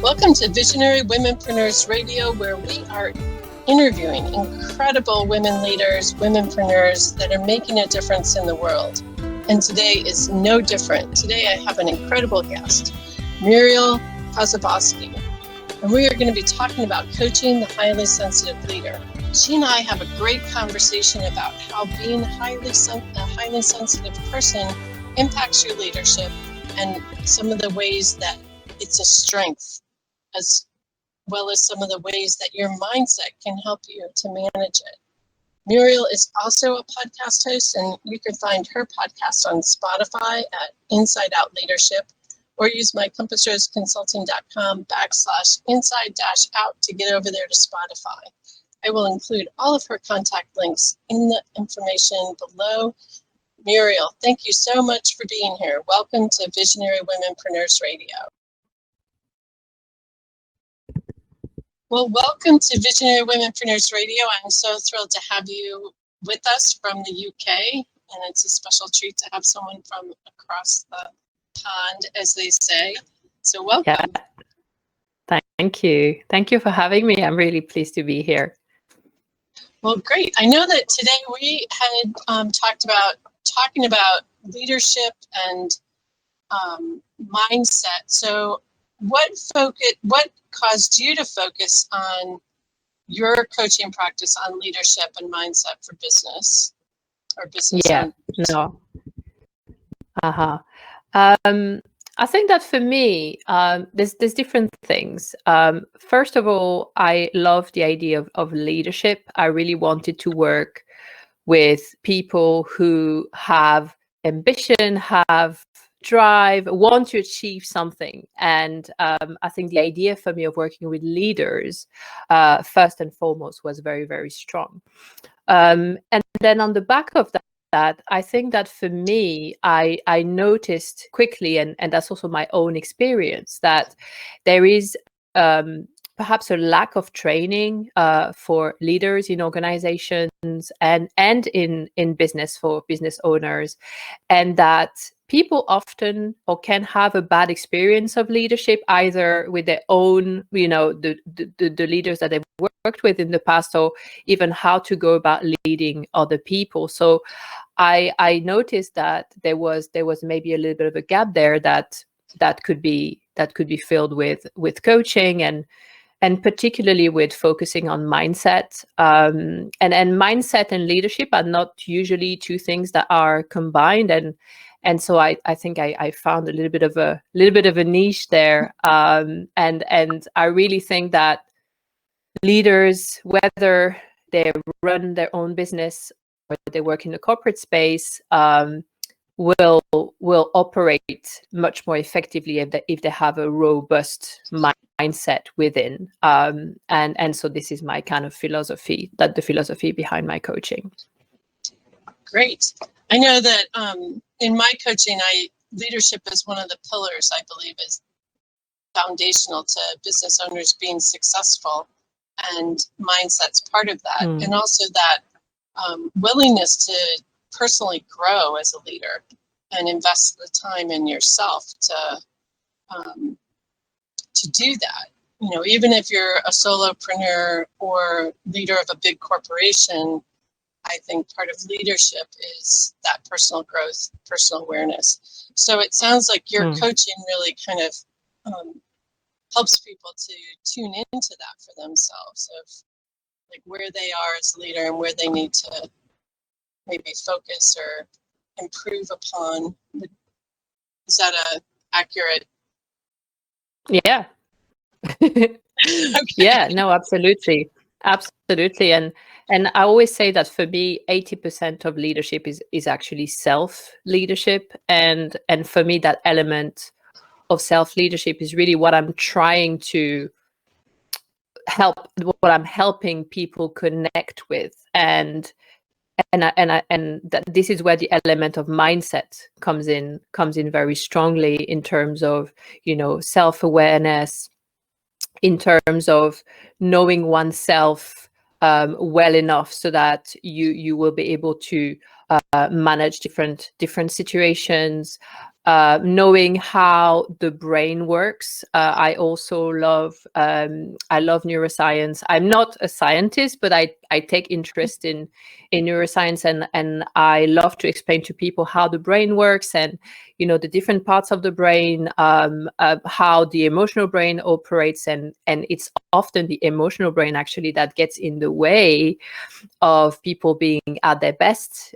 Welcome to Visionary Womenpreneurs Radio, where we are interviewing incredible women leaders, womenpreneurs that are making a difference in the world. And today is no different. Today I have an incredible guest, Muriel Kosovsky. And we are going to be talking about coaching the highly sensitive leader. She and I have a great conversation about how being a highly sensitive person impacts your leadership and some of the ways that it's a strength, as well as some of the ways that your mindset can help you to manage it. Muriel is also a podcast host, and you can find her podcast on Spotify at Inside Out Leadership, or use my compassroseconsulting.com/inside-out to get over there to Spotify. I will include all of her contact links in the information below. Muriel, thank you so much for being here. Welcome to Visionary Womenpreneurs Radio. Well, welcome to Visionary Womenpreneurs Radio. I'm so thrilled to have you with us from the UK, and it's a special treat to have someone from across the pond, as they say. So welcome. Yeah. Thank you. Thank you for having me. I'm really pleased to be here. Well, great. I know that today we had talking about leadership and mindset. So what caused you to focus on your coaching practice on leadership and mindset for business or business owners? I think that for me, there's different things. First of all, I love the idea of leadership. I really wanted to work with people who have ambition, have drive, want to achieve something. And I think the idea for me of working with leaders, first and foremost, was very, very strong. And then on the back of that, I think that for me, I noticed quickly, and that's also my own experience, that there is perhaps a lack of training for leaders in organizations and in business for business owners, and that people often or can have a bad experience of leadership, either with their own, the leaders that they've worked with in the past, or even how to go about leading other people. So I noticed that there was maybe a little bit of a gap there that could be filled with coaching and particularly with focusing on mindset. And mindset and leadership are not usually two things that are combined. And so I think I found a little bit of a niche there. And I really think that leaders, whether they run their own business or they work in the corporate space, will operate much more effectively if they have a robust mindset within. And so this is my kind of philosophy, the philosophy behind my coaching. Great. I know that in my coaching, leadership is one of the pillars I believe is foundational to business owners being successful, and mindset's part of that. And also that willingness to personally grow as a leader and invest the time in yourself to do that. Even if you're a solopreneur or leader of a big corporation, I think part of leadership is that personal growth, personal awareness. So it sounds like your coaching really kind of helps people to tune into that for themselves, of like where they are as a leader and where they need to maybe focus or improve upon. Is that accurate? Yeah. Okay. Yeah, no, absolutely. Absolutely. And I always say that for me, 80% of leadership is actually self-leadership. And for me, that element of self-leadership is really what I'm trying to helping people connect with. And that this is where the element of mindset comes in very strongly, in terms of, self-awareness, in terms of knowing oneself well enough so that you will be able to manage different situations, knowing how the brain works. I also love neuroscience. I'm not a scientist, but I take interest in neuroscience, and I love to explain to people how the brain works, and the different parts of the brain, how the emotional brain operates, and it's often the emotional brain actually that gets in the way of people being at their best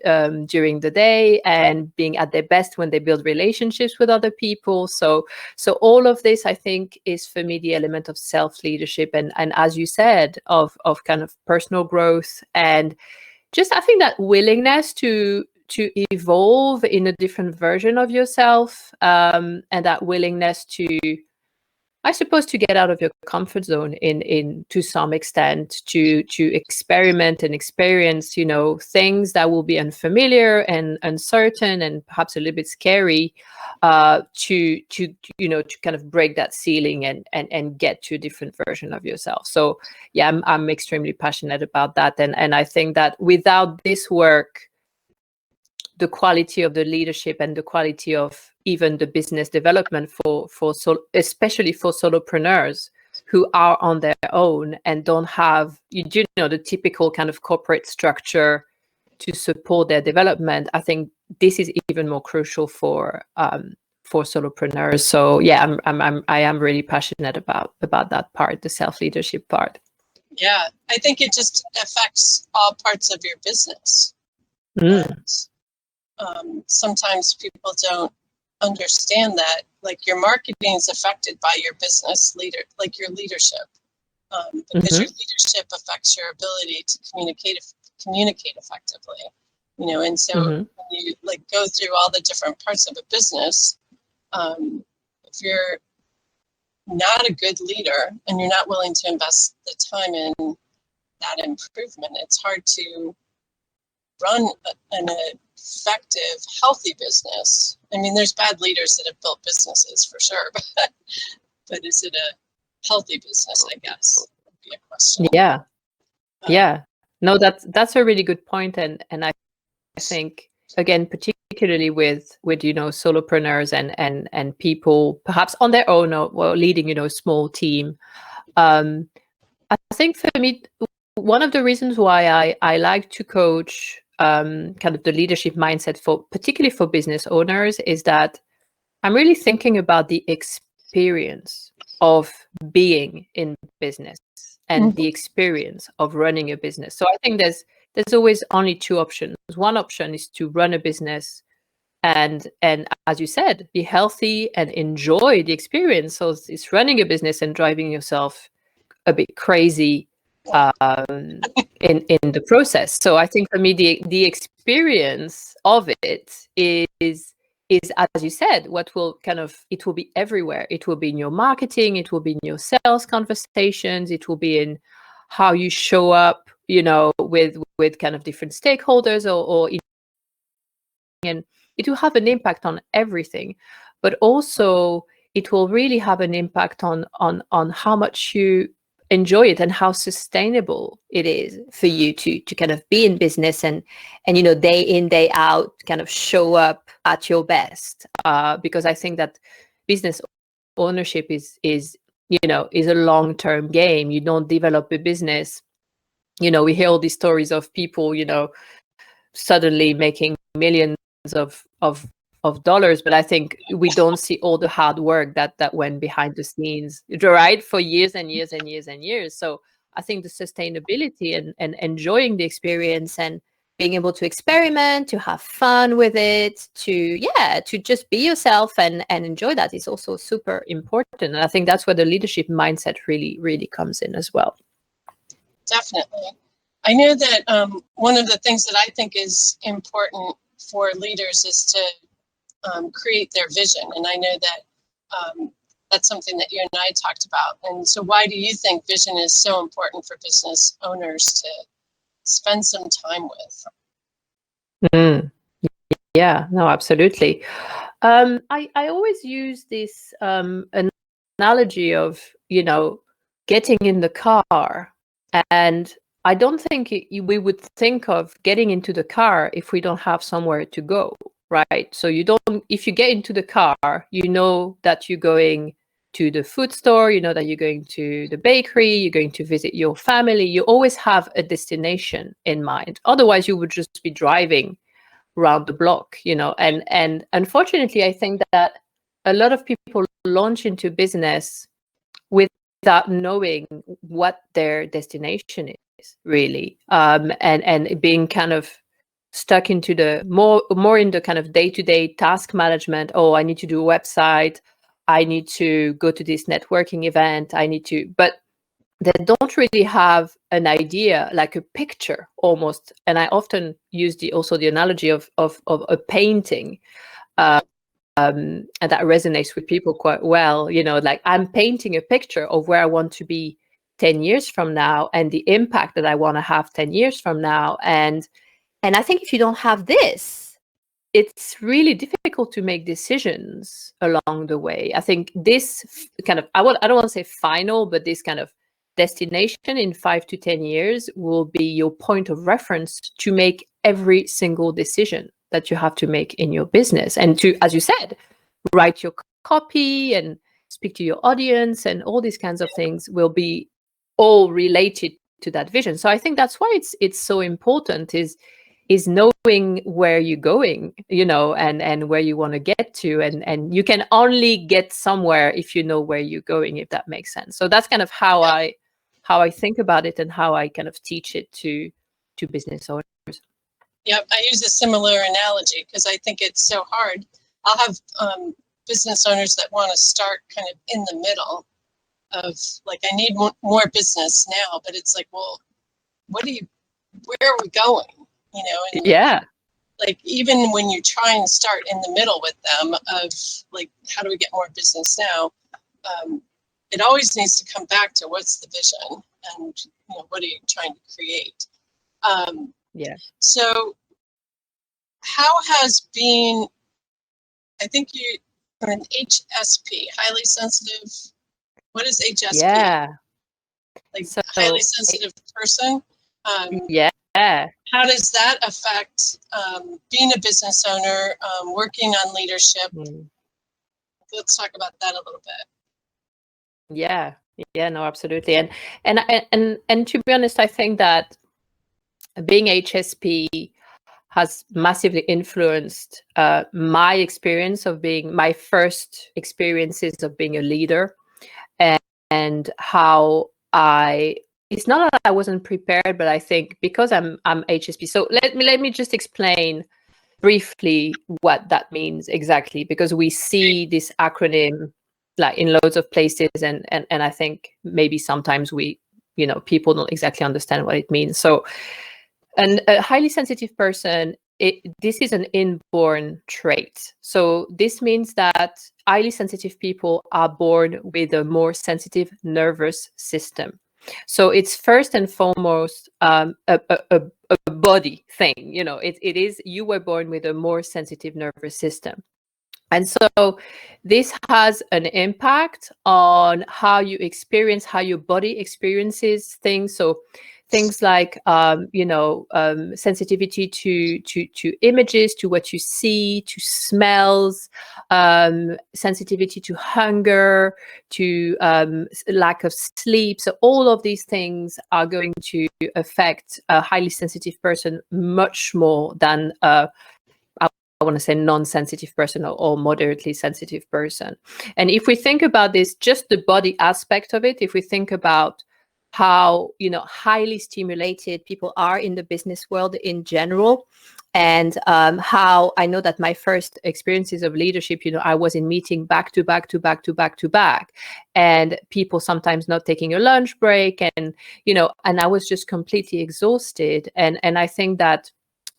during the day, and being at their best when they build relationships with other people. So all of this, I think, is for me the element of self-leadership, and as you said, of kind of personal growth, and just, I think, that willingness to evolve in a different version of yourself, and that willingness to, I suppose, to get out of your comfort zone in to some extent, to experiment and experience, things that will be unfamiliar and uncertain and perhaps a little bit scary, to kind of break that ceiling and get to a different version of yourself. So yeah, I'm extremely passionate about that, and I think that without this work, the quality of the leadership and the quality of even the business development especially for solopreneurs who are on their own and don't have the typical kind of corporate structure to support their development, I think this is even more crucial for solopreneurs. So yeah, I am really passionate about that part, the self-leadership part. Yeah, I think it just affects all parts of your business. Sometimes people don't understand that, like, your marketing is affected by your business leader, like your leadership, because your leadership affects your ability to communicate effectively, and so when you like go through all the different parts of a business, if you're not a good leader and you're not willing to invest the time in that improvement, it's hard to run an effective, healthy business. I mean, there's bad leaders that have built businesses for sure, but is it a healthy business, I guess, would be a question. Yeah. No, that's a really good point. And I think, again, particularly with solopreneurs and people perhaps on their own or leading, a small team. I think for me, one of the reasons why I like to coach kind of the leadership mindset particularly for business owners is that I'm really thinking about the experience of being in business and the experience of running a business. So I think there's always only two options. One option is to run a business and as you said, be healthy and enjoy the experience. So it's running a business and driving yourself a bit crazy in the process. So I think for me, the experience of it is, as you said, it will be everywhere. It will be in your marketing, it will be in your sales conversations, it will be in how you show up, with kind of different stakeholders and it will have an impact on everything. But also it will really have an impact on how much you enjoy it and how sustainable it is for you to kind of be in business and day in, day out, kind of show up at your best. Because I think that business ownership is a long-term game. You don't develop a business. We hear all these stories of people, suddenly making millions of dollars, but I think we don't see all the hard work that went behind the scenes, right, for years and years and years and years. So I think the sustainability and enjoying the experience and being able to experiment, to have fun with it, to just be yourself and enjoy that is also super important. And I think that's where the leadership mindset really, really comes in as well. Definitely. I know that one of the things that I think is important for leaders is to create their vision. And I know that that's something that you and I talked about. And so why do you think vision is so important for business owners to spend some time with? Yeah, no, absolutely. I always use this analogy of, getting in the car, and I don't think we would think of getting into the car if we don't have somewhere to go. right? So you don't, if you get into the car, you know that you're going to the food store, you know that you're going to the bakery, you're going to visit your family. You always have a destination in mind. Otherwise, you would just be driving around the block, you know. And unfortunately, I think that a lot of people launch into business without knowing what their destination is really, and being kind of stuck into the more in the kind of day-to-day task management. Oh, I need to do a website, I need to go to this networking event, I need to, but they don't really have an idea, like a picture almost. And I often use also the analogy of a painting, and that resonates with people quite well. You know, like I'm painting a picture of where I want to be 10 years from now and the impact that I want to have 10 years from now. And I think if you don't have this, it's really difficult to make decisions along the way. I think this kind of, I don't want to say final, but this kind of destination in 5 to 10 years will be your point of reference to make every single decision that you have to make in your business. And to, as you said, write your copy and speak to your audience, and all these kinds of things will be all related to that vision. So I think that's why it's so important is knowing where you're going, you know, and where you want to get to, and you can only get somewhere if you know where you're going, if that makes sense. So that's kind of how I think about it, and how I kind of teach it to business owners. Yep, I use a similar analogy because I think it's so hard. I'll have business owners that want to start kind of in the middle of, like, I need more business now, but it's like, well, where are we going? You know, and Yeah. like, even when you try and start in the middle with them of like, how do we get more business now? It always needs to come back to what's the vision, and you know, what are you trying to create? Yeah. So how has being, I think you are an HSP, highly sensitive. What is HSP? Yeah. Like, So highly sensitive person. yeah. How does that affect being a business owner, working on leadership? Let's talk about that a little bit. Yeah. Yeah, no, absolutely. And to be honest, I think that being HSP has massively influenced my experience of being, my first experiences of being a leader, and how it's not that I wasn't prepared, but I think because I'm HSP. So let me just explain briefly what that means exactly, because we see this acronym like in loads of places, and I think maybe sometimes we, you know, people don't exactly understand what it means. So a highly sensitive person, this is an inborn trait. So this means that highly sensitive people are born with a more sensitive nervous system. So it's first and foremost a body thing. You know, it is, you were born with a more sensitive nervous system. And so this has an impact on how you experience, how your body experiences things. So things like, sensitivity to images, to what you see, to smells, sensitivity to hunger, to lack of sleep. So all of these things are going to affect a highly sensitive person much more than I want to say non-sensitive person, or moderately sensitive person. And if we think about this, just the body aspect of it, if we think about how, you know, highly stimulated people are in the business world in general, and how I know that my first experiences of leadership, you know, I was in meeting back to back to back to back to back, and people sometimes not taking a lunch break, and, you know, and I was just completely exhausted. And I think that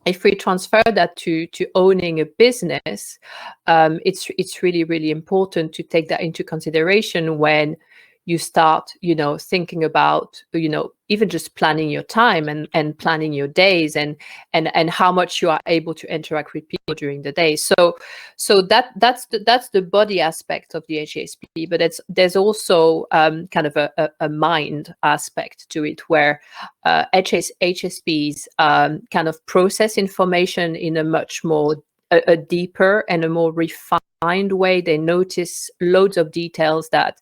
if we transfer that to owning a business, it's really, really important to take that into consideration when you start, you know, thinking about, you know, even just planning your time and planning your days, and how much you are able to interact with people during the day. So that's the body aspect of the HSP, but there's also kind of a mind aspect to it, where HSPs kind of process information in a much more a deeper and a more refined way. They notice loads of details that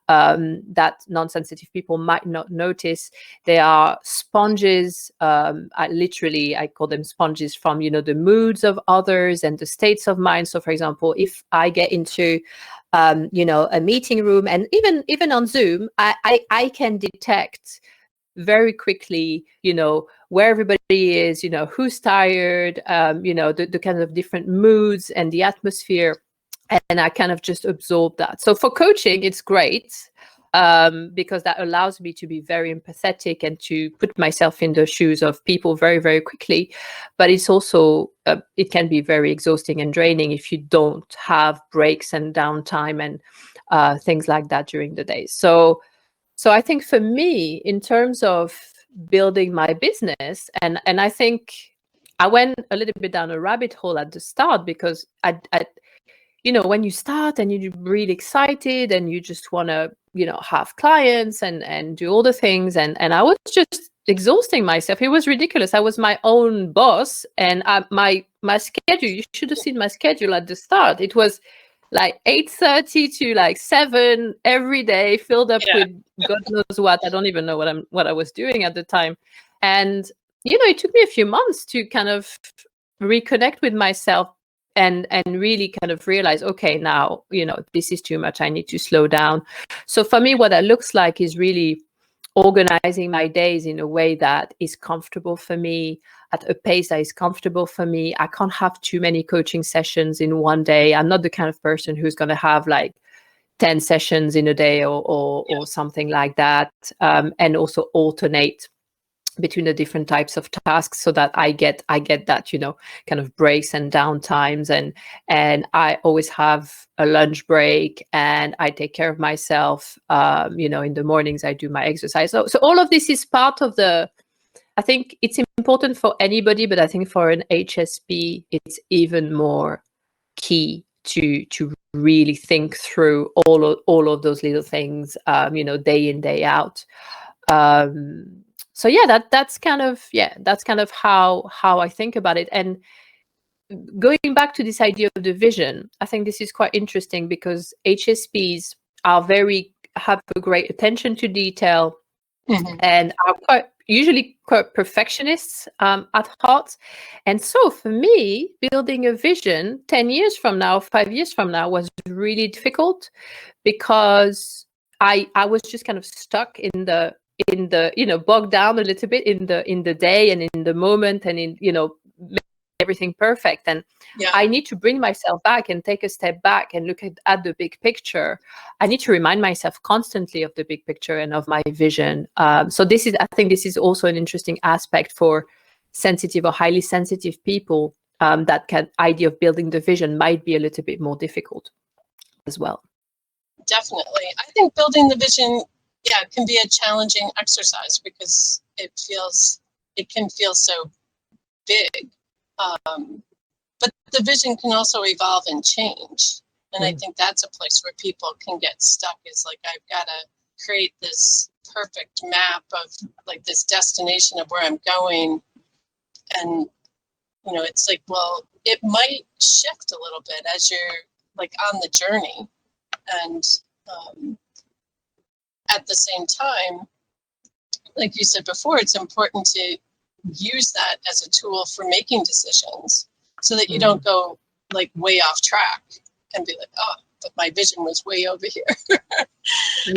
that non-sensitive people might not notice. They are sponges. I call them sponges from, you know, the moods of others and the states of mind. So, for example, if I get into you know, a meeting room, and even on Zoom, I can detect very quickly, you know, where everybody is, you know, who's tired, you know, the kind of different moods and the atmosphere. And I kind of just absorb that. So for coaching, it's great because that allows me to be very empathetic and to put myself in the shoes of people very, very quickly. But it's also, it can be very exhausting and draining if you don't have breaks and downtime and things like that during the day. So I think for me, in terms of building my business, and I think I went a little bit down a rabbit hole at the start because I you know, when you start and you're really excited and you just want to, you know, have clients and do all the things, and I was just exhausting myself. It was ridiculous. I was my own boss, and my schedule, you should have seen my schedule at the start. It was like 8:30 to like 7 every day, filled up with God knows what. I don't even know what I was doing at the time. And you know, it took me a few months to kind of reconnect with myself and really kind of realize, okay, now, you know, this is too much. I need to slow down. So for me, what that looks like is really organizing my days in a way that is comfortable for me, at a pace that is comfortable for me. I can't have too many coaching sessions in one day. I'm not the kind of person who's going to have like 10 sessions in a day or something like that. And also alternate between the different types of tasks so that I get that, you know, kind of breaks and downtimes, and I always have a lunch break, and I take care of myself. You know, in the mornings I do my exercise. So all of this is part of the, I think it's important for anybody, but I think for an HSP, it's even more key to really think through all of those little things, you know, day in, day out. So yeah, that's kind of how I think about it. And going back to this idea of the vision, I think this is quite interesting because HSPs have a great attention to detail, and are usually quite perfectionists at heart. And so for me, building a vision 10 years from now, 5 years from now was really difficult because I was just kind of stuck in the, you know, bogged down a little bit in the day and in the moment, and in, you know, everything perfect. And I need to bring myself back and take a step back and look at the big picture. I need to remind myself constantly of the big picture and of my vision. So I think this is also an interesting aspect for sensitive or highly sensitive people. That idea of building the vision might be a little bit more difficult as well. Definitely. I think building the vision, can be a challenging exercise because it can feel so big. But the vision can also evolve and change. And I think that's a place where people can get stuck, is like, I've got to create this perfect map of like this destination of where I'm going. And, you know, it's like, well, it might shift a little bit as you're like on the journey. And at the same time, like you said before, it's important to use that as a tool for making decisions so that you don't go like way off track and be like, oh, but my vision was way over here. You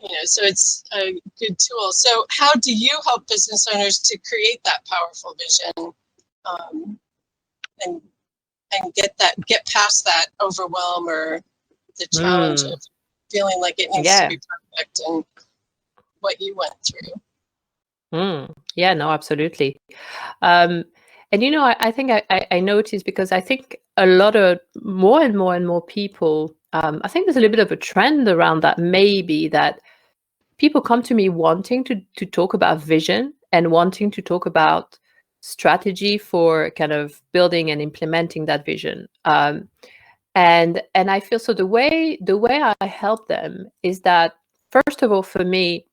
know, so it's a good tool. So how do you help business owners to create that powerful vision and get past that overwhelm or the challenge of feeling like it needs to be perfect and what you went through? Yeah, no, absolutely. And, you know, I think I noticed, because I think a lot of more and more people, I think there's a little bit of a trend around that, maybe, that people come to me wanting to talk about vision and wanting to talk about strategy for kind of building and implementing that vision. And I feel, so the way I help them is that, first of all, for me,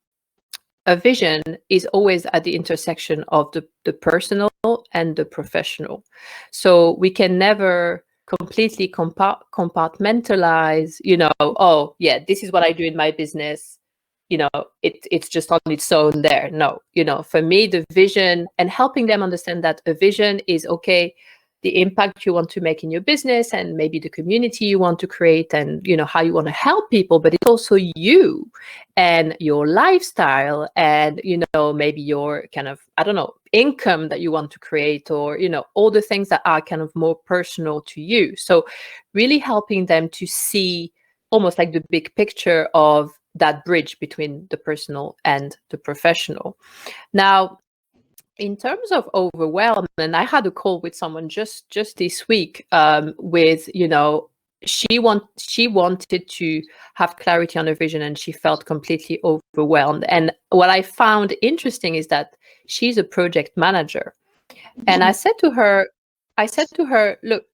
a vision is always at the intersection of the personal and the professional. So we can never completely compartmentalize, oh yeah, this is what I do in my business, it's just on its own there. No, for me, the vision, and helping them understand that a vision is, okay, the impact you want to make in your business and maybe the community you want to create and how you want to help people, but it's also you and your lifestyle and maybe your kind of, I don't know, income that you want to create, or all the things that are kind of more personal to you. So really helping them to see almost like the big picture of that bridge between the personal and the professional. Now, in terms of overwhelm, and I had a call with someone just this week with, she wanted to have clarity on her vision and she felt completely overwhelmed. And what I found interesting is that she's a project manager. And I said to her, look,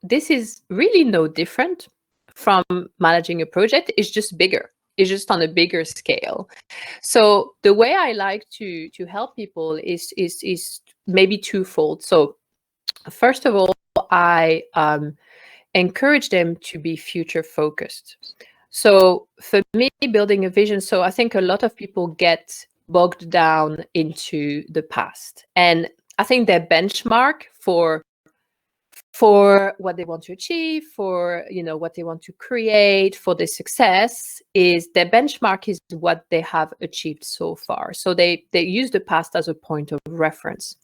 this is really no different from managing a project. It's just bigger. It's just on a bigger scale. So the way I like to help people is maybe twofold. So first of all, I encourage them to be future focused. So for me, building a vision, so I think a lot of people get bogged down into the past, and I think their benchmark for what they want to achieve, for what they want to create, for their success, is their benchmark is what they have achieved so far. So they use the past as a point of reference.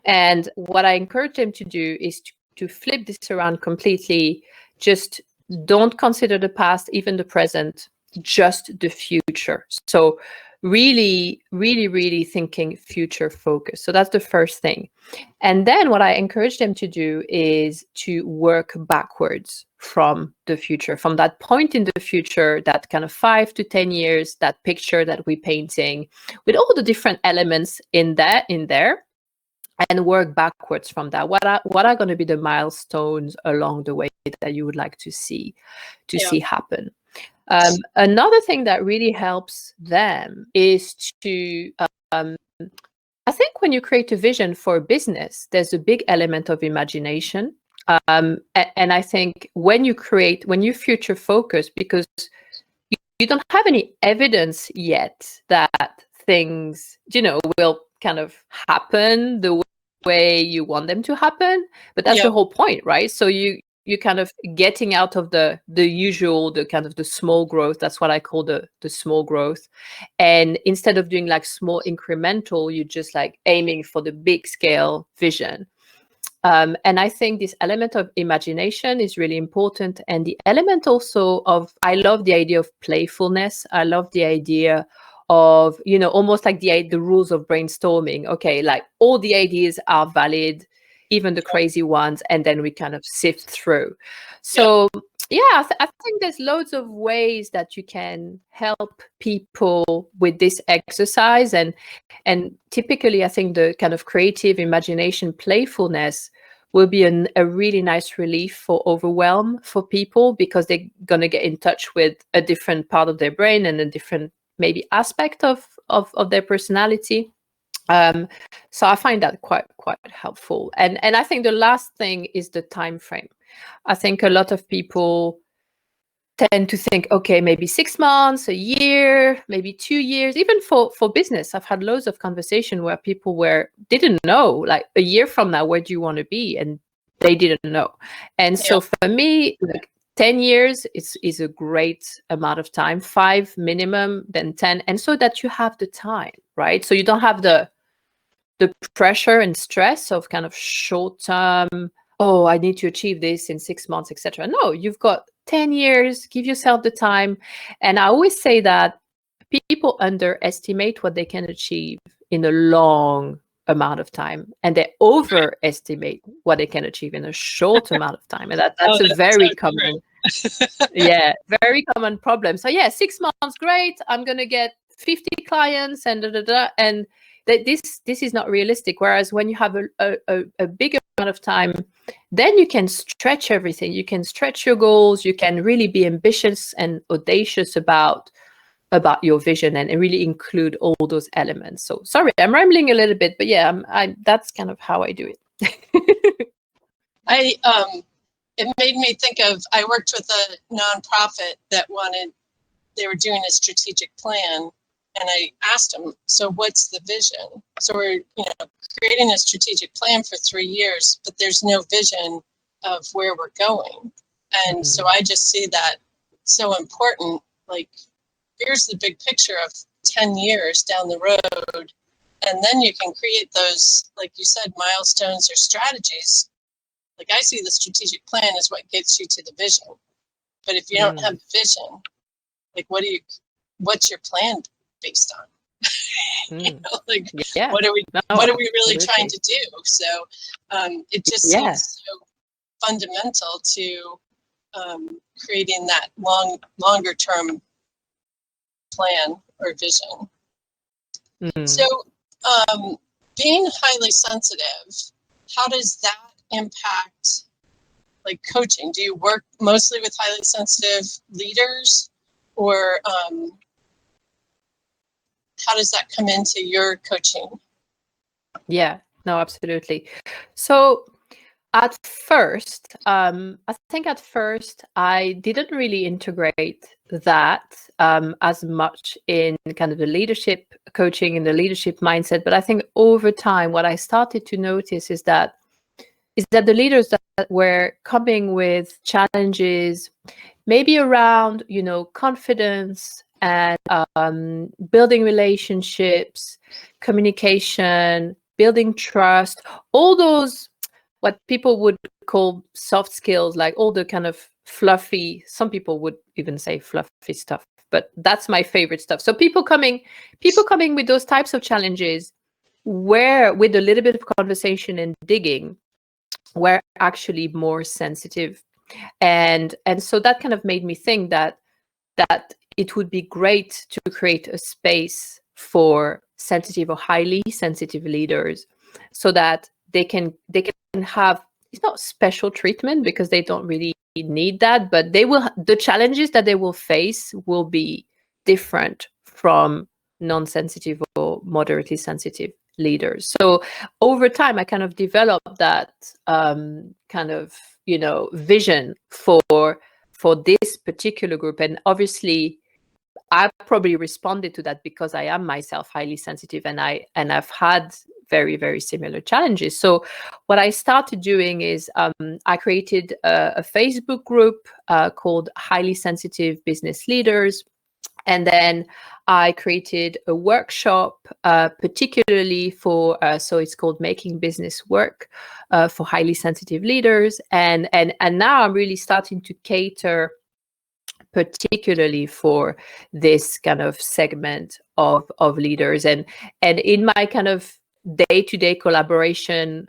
And what I encourage them to do is to flip this around completely. Just don't consider the past, even the present, just the future. So really, really, really thinking future focus. So that's the first thing. And then what I encourage them to do is to work backwards from the future, from that point in the future, that kind of 5 to 10 years, that picture that we're painting with all the different elements in there, and work backwards from that. What are going to be the milestones along the way that you would like to see happen? Another thing that really helps them is to, I think when you create a vision for a business, there's a big element of imagination. And I think when you future focus, because you don't have any evidence yet that things, will kind of happen the way you want them to happen. But that's the whole point, right? So you're kind of getting out of the usual, the kind of the small growth. That's what I call the small growth. And instead of doing like small incremental, you're just like aiming for the big scale vision. And I think this element of imagination is really important. And the element also of, I love the idea of playfulness. I love the idea of, almost like the rules of brainstorming. Okay, like all the ideas are valid, even the crazy ones, and then we kind of sift through. So I think there's loads of ways that you can help people with this exercise, and typically I think the kind of creative imagination, playfulness will be a really nice relief for overwhelm for people, because they're going to get in touch with a different part of their brain and a different maybe aspect of their personality. So I find that quite helpful. And I think the last thing is the time frame. I think a lot of people tend to think, okay, maybe 6 months, a year, maybe 2 years, even for business. I've had loads of conversation where people didn't know, like, a year from now, where do you want to be? And they didn't know. And so for me, like 10 years is a great amount of time, 5 minimum, then 10. And so that you have the time, right? So you don't have the pressure and stress of kind of short term, oh, I need to achieve this in 6 months, etc. No, you've got 10 years, give yourself the time. And I always say that people underestimate what they can achieve in a long amount of time, and they overestimate what they can achieve in a short amount of time. And that's a very common, very common problem. So 6 months, great, I'm going to get 50 clients and and this is not realistic. Whereas when you have a bigger amount of time, then you can stretch everything. You can stretch your goals. You can really be ambitious and audacious about about your vision and really include all those elements. So sorry, I'm rambling a little bit, but yeah, that's kind of how I do it. It made me think of, I worked with a nonprofit that they were doing a strategic plan, and I asked them, so what's the vision? So we're, creating a strategic plan for 3 years, but there's no vision of where we're going. And so I just see that so important, like, here's the big picture of 10 years down the road. And then you can create those, like you said, milestones or strategies. Like, I see the strategic plan as what gets you to the vision. But if you don't have vision, like, what's your plan based on? Like, yeah. what are we really absolutely. trying to do? So it just seems so fundamental to creating that longer term plan or vision. So being highly sensitive, how does that impact, like, coaching? Do you work mostly with highly sensitive leaders, or how does that come into your coaching? Yeah, no, absolutely. So at first, I think at first I didn't really integrate that as much in kind of the leadership coaching and the leadership mindset. But I think over time, what I started to notice is that the leaders that were coming with challenges, maybe around, confidence and building relationships, communication, building trust, all those what people would call soft skills, like all the kind of fluffy, some people would even say fluffy stuff, but that's my favorite stuff. So people coming with those types of challenges, where with a little bit of conversation and digging, were actually more sensitive. And so that kind of made me think that it would be great to create a space for sensitive or highly sensitive leaders, so that they can have, it's not special treatment because they don't really need that, but the challenges that they will face will be different from non-sensitive or moderately sensitive leaders. So over time, I kind of developed that kind of vision for this particular group. And obviously I probably responded to that because I am myself highly sensitive, and I've had very, very similar challenges. So what I started doing is I created a Facebook group called Highly Sensitive Business Leaders. And then I created a workshop particularly for, so it's called Making Business Work for highly sensitive leaders. And now I'm really starting to cater particularly for this kind of segment of leaders. And in my kind of day-to-day collaboration,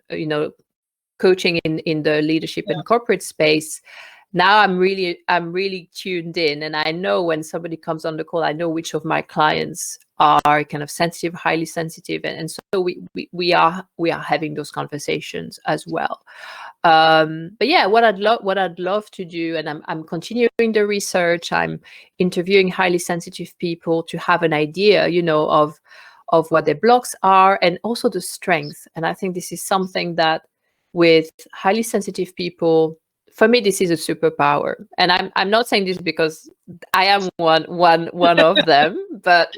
coaching in the leadership and corporate space, now I'm really tuned in, and I know when somebody comes on the call, I know which of my clients are kind of sensitive, highly sensitive, and so we are having those conversations as well. But yeah, what I'd love to do, and I'm continuing the research. I'm interviewing highly sensitive people to have an idea, of what their blocks are, and also the strengths. And I think this is something that with highly sensitive people, for me, this is a superpower. And I'm not saying this because I am one of them, but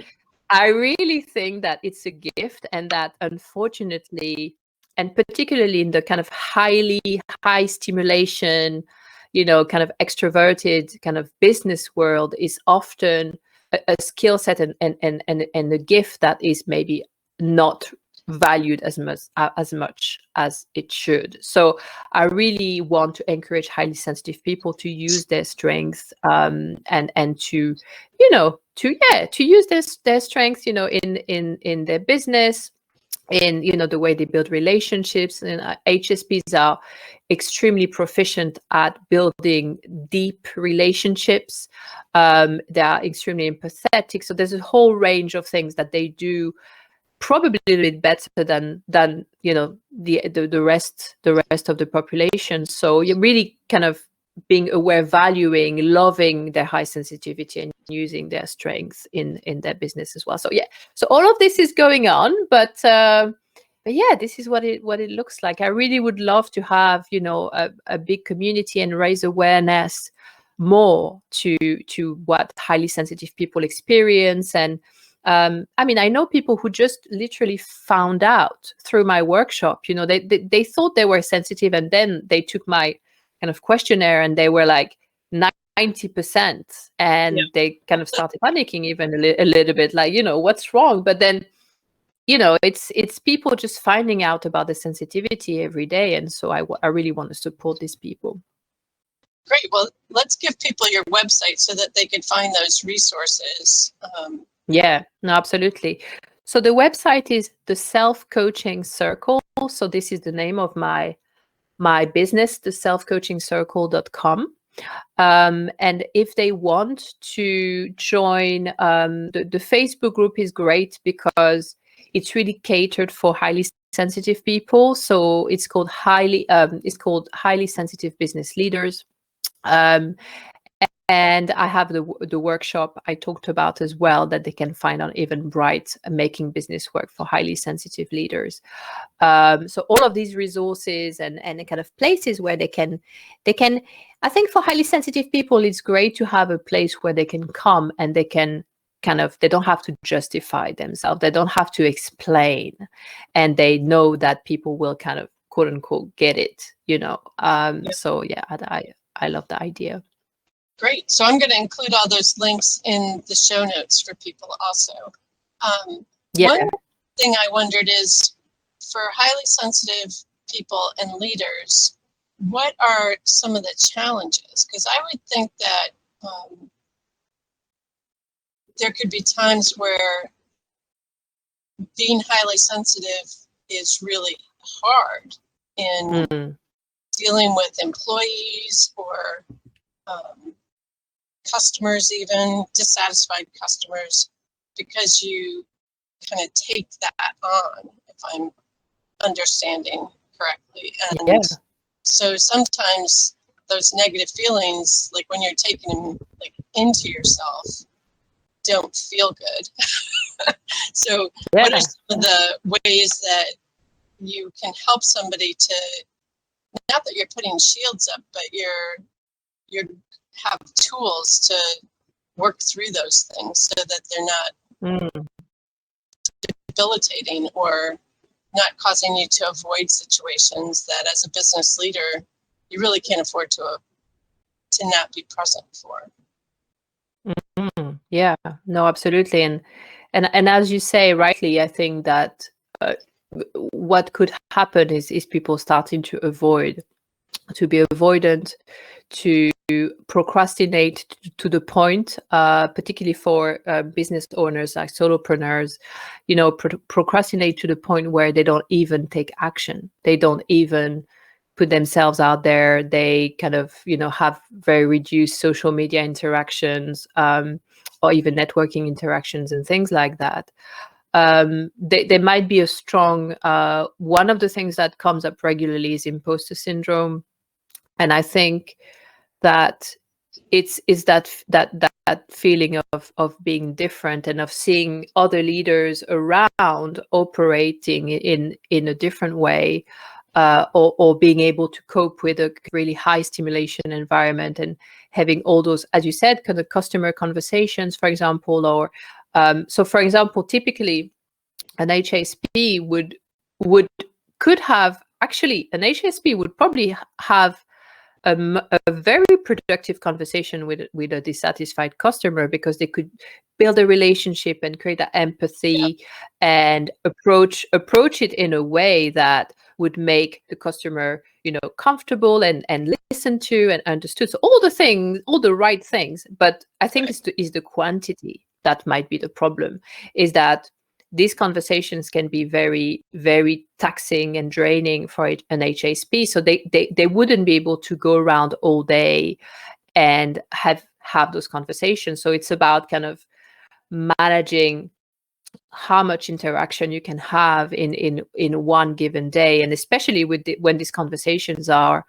I really think that it's a gift, and that unfortunately, and particularly in the kind of high stimulation, kind of extroverted kind of business world, is often a skill set and a gift that is maybe not valued as much as it should. So I really want to encourage highly sensitive people to use their strengths and to use their strengths in their business, in the way they build relationships. And HSPs are extremely proficient at building deep relationships. They are extremely empathetic. So there's a whole range of things that they do probably a little bit better than the rest of the population. So you really kind of being aware, valuing, loving their high sensitivity and using their strengths in their business as well. So yeah, so all of this is going on, but yeah, this is what it looks like. I really would love to have, you know, a big community and raise awareness more to what highly sensitive people experience. And I mean, I know people who just literally found out through my workshop, you know, they thought they were sensitive, and then they took my kind of questionnaire and they were like 90%, and they kind of started panicking even a little bit, like, you know, what's wrong? But then, you know, it's people just finding out about the sensitivity every day. And so I really want to support these people. Great. Well, let's give people your website so that they can find those resources. Yeah, no, absolutely. So the website is the Self-Coaching Circle. So this is the name of my business, the selfcoachingcircle.com. And if they want to join, the Facebook group is great because it's really catered for highly sensitive people. So it's called highly sensitive business leaders. And I have the workshop I talked about as well that they can find on Eventbrite, making business work for highly sensitive leaders. So all of these resources and kind of places where they can, I think for highly sensitive people, it's great to have a place where they can come and they can they don't have to justify themselves. They don't have to explain, and they know that people will kind of quote unquote get it, you know? So yeah, I love the idea. Great. So I'm going to include all those links in the show notes for people also. One thing I wondered is, for highly sensitive people and leaders, what are some of the challenges? Because I would think that there could be times where being highly sensitive is really hard in dealing with employees or customers, even dissatisfied customers, because you kind of take that on, if I'm understanding correctly. And so sometimes those negative feelings, like when you're taking them like into yourself, don't feel good. So what are some of the ways that you can help somebody to, not that you're putting shields up, but you're have tools to work through those things so that they're not debilitating or not causing you to avoid situations that as a business leader you really can't afford to not be present for. Yeah, no, absolutely. And as you say rightly, I think that what could happen is people starting to be avoidant, to procrastinate to the point, particularly for business owners like solopreneurs, you know, procrastinate to the point where they don't even take action. They don't even put themselves out there. They kind of, you know, have very reduced social media interactions, or even networking interactions and things like that. There might be a strong, one of the things that comes up regularly is imposter syndrome. And I think that it's that feeling of being different and of seeing other leaders around operating in a different way, or being able to cope with a really high stimulation environment and having all those, as you said, kind of customer conversations, for example, or so for example, typically an HSP could have, actually an HSP would probably have a very productive conversation with a dissatisfied customer, because they could build a relationship and create that empathy and approach it in a way that would make the customer, you know, comfortable and listened to and understood. So all the right things. But I think is the quantity that might be the problem, is that these conversations can be very, very taxing and draining for an HSP. So they wouldn't be able to go around all day and have those conversations. So it's about kind of managing how much interaction you can have in one given day, and especially when these conversations are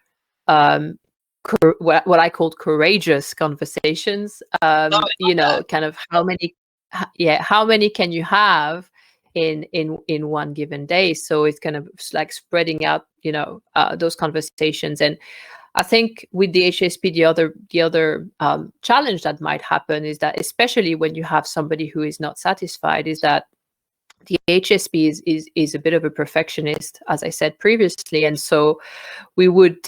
what I called courageous conversations. Kind of how many can you have in one given day? So it's kind of like spreading out, those conversations. And I think with the HSP, the other challenge that might happen is that, especially when you have somebody who is not satisfied, is that the HSP is a bit of a perfectionist, as I said previously, and so we would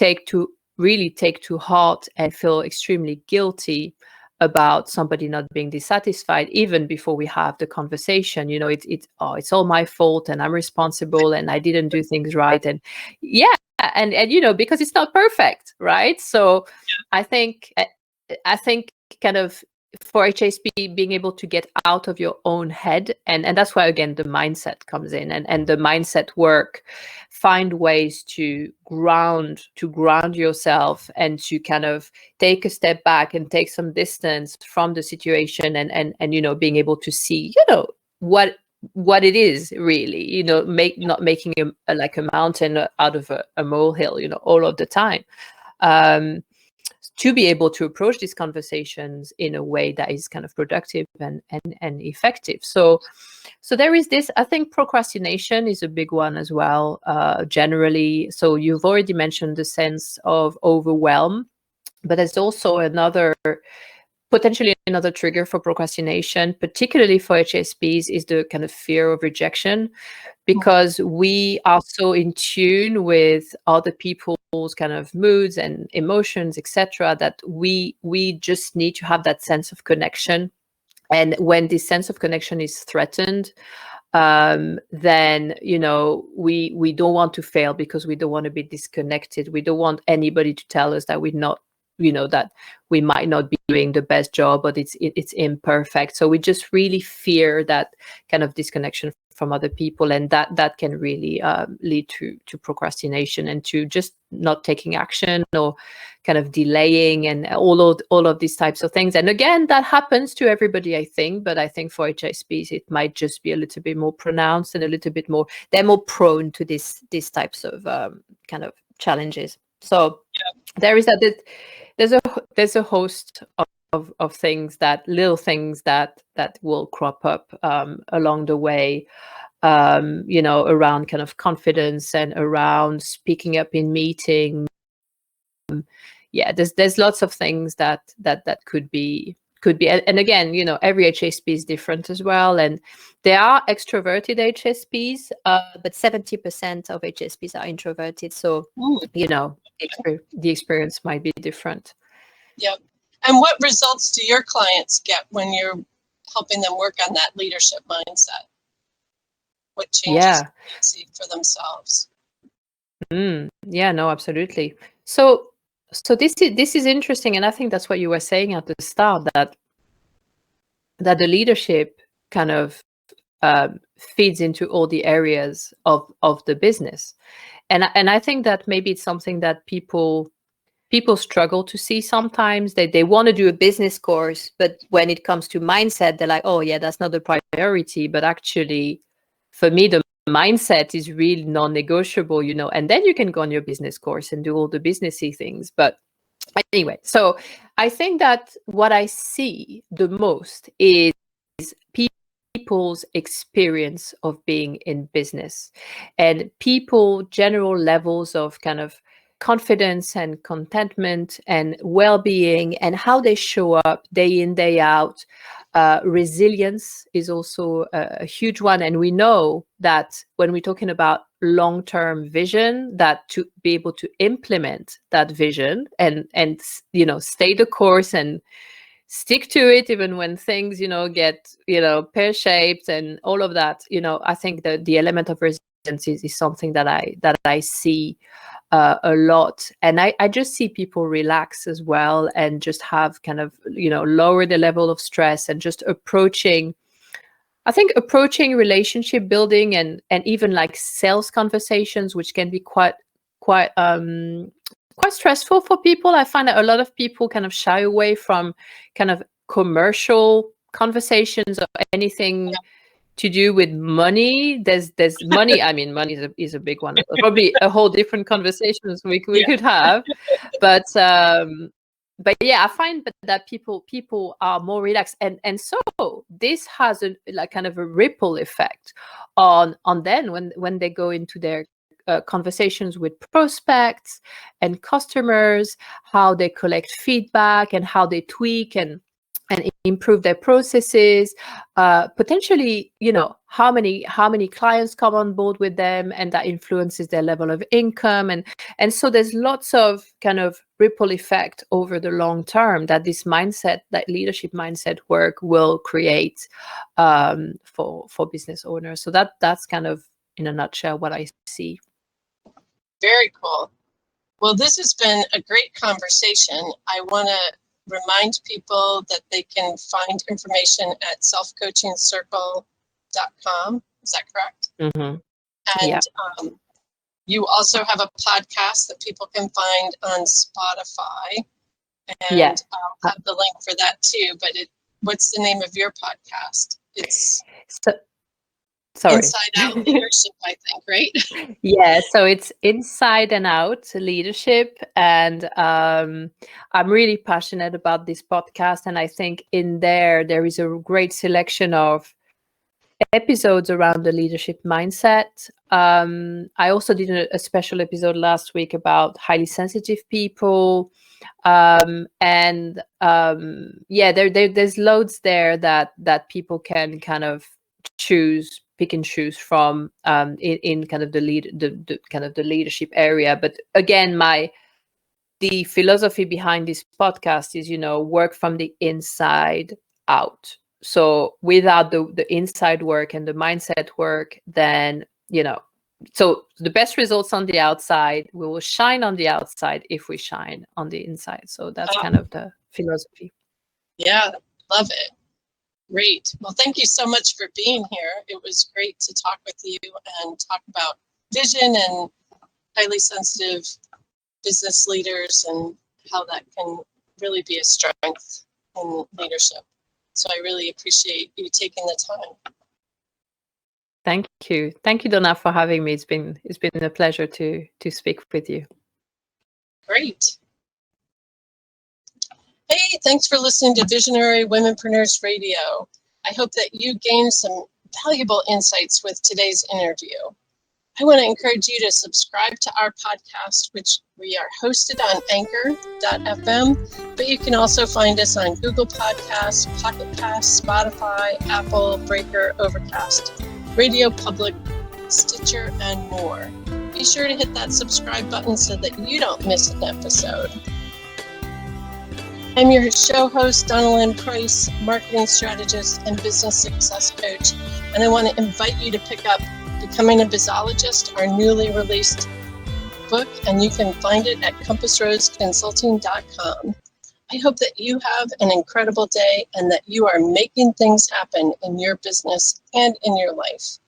really take to heart and feel extremely guilty about somebody not being dissatisfied even before we have the conversation. It's all my fault and I'm responsible and I didn't do things right. And and because it's not perfect, right? So I think kind of for HSP, being able to get out of your own head, and that's why again the mindset comes in, and the mindset work, find ways to ground yourself and to kind of take a step back and take some distance from the situation, and being able to see what it is really, not making like a mountain out of a molehill, all of the time. To be able to approach these conversations in a way that is kind of productive and effective. So there is this. I think procrastination is a big one as well, generally. So you've already mentioned the sense of overwhelm, but there's also potentially another trigger for procrastination, particularly for HSPs, is the kind of fear of rejection, because we are so in tune with other people's kind of moods and emotions, etc., that we just need to have that sense of connection. And when this sense of connection is threatened, then we don't want to fail, because we don't want to be disconnected. We don't want anybody to tell us that we're not, that we might not be doing the best job, but it's imperfect. So we just really fear that kind of disconnection from other people, and that can really lead to procrastination and to just not taking action, or kind of delaying, and all of these types of things. And again, that happens to everybody, I think, but I think for HSPs it might just be a little bit more pronounced and a little bit more, they're more prone to these types of kind of challenges. So there is there's a host of things, little things that will crop up along the way, around kind of confidence and around speaking up in meetings. There's lots of things that could be, and again, every HSP is different as well, and there are extroverted HSPs, but 70% of HSPs are introverted. So the experience might be different. Yep. And what results do your clients get when you're helping them work on that leadership mindset? What changes do they see for themselves? No, absolutely. So this is interesting, and I think that's what you were saying at the start, that the leadership kind of feeds into all the areas of the business, and I think that maybe it's something that people struggle to see sometimes. They want to do a business course, but when it comes to mindset, they're like, oh yeah, that's not the priority. But actually, for me, the mindset is really non-negotiable, and then you can go on your business course and do all the businessy things. But anyway, so I think that what I see the most is people's experience of being in business, and general levels of kind of confidence and contentment and well-being, and how they show up day in, day out. Resilience is also a huge one, and we know that when we're talking about long-term vision, that to be able to implement that vision and stay the course and stick to it even when things get pear-shaped and all of that, I think that the element of resilience is something that I see a lot. And I just see people relax as well, and just have kind of lower the level of stress, and just approaching relationship building and even like sales conversations, which can be quite stressful for people. I find that a lot of people kind of shy away from kind of commercial conversations or anything to do with money. There's money. I mean, money is a big one. Probably a whole different conversations we could have, but yeah, I find that people are more relaxed, and so this has a like kind of a ripple effect on then when they go into their conversations with prospects and customers, how they collect feedback and how they tweak and improve their processes, potentially, how many clients come on board with them, and that influences their level of income, and so there's lots of kind of ripple effect over the long term that this mindset, that leadership mindset work will create for business owners. So that's kind of in a nutshell what I see. Very cool. Well, this has been a great conversation. I want to remind people that they can find information at selfcoachingcircle.com. Is that correct? Mm-hmm. And yeah. You also have a podcast that people can find on Spotify. And I'll have the link for that too. But what's the name of your podcast? It's Inside Out Leadership, I think, right? Yeah, so it's Inside and Out Leadership, and I'm really passionate about this podcast, and I think in there is a great selection of episodes around the leadership mindset. I also did a special episode last week about highly sensitive people, there's loads there that people can kind of pick and choose from in kind of the leadership area. But again, the philosophy behind this podcast is, work from the inside out. So without the inside work and the mindset work, then, so the best results on the outside, we will shine on the outside if we shine on the inside. So that's kind of the philosophy. Yeah, love it. Great. Well, thank you so much for being here. It was great to talk with you and talk about vision and highly sensitive business leaders and how that can really be a strength in leadership. So I really appreciate you taking the time. Thank you. Thank you, Donna, for having me. It's been a pleasure to speak with you. Great. Hey, thanks for listening to Visionary Womenpreneurs Radio. I hope that you gained some valuable insights with today's interview. I want to encourage you to subscribe to our podcast, which we are hosted on anchor.fm, but you can also find us on Google Podcasts, Pocket Casts, Spotify, Apple, Breaker, Overcast, Radio Public, Stitcher, and more. Be sure to hit that subscribe button so that you don't miss an episode. I'm your show host, Donna Price, marketing strategist and business success coach, and I want to invite you to pick up Becoming a Bizologist, our newly released book, and you can find it at compassroseconsulting.com. I hope that you have an incredible day and that you are making things happen in your business and in your life.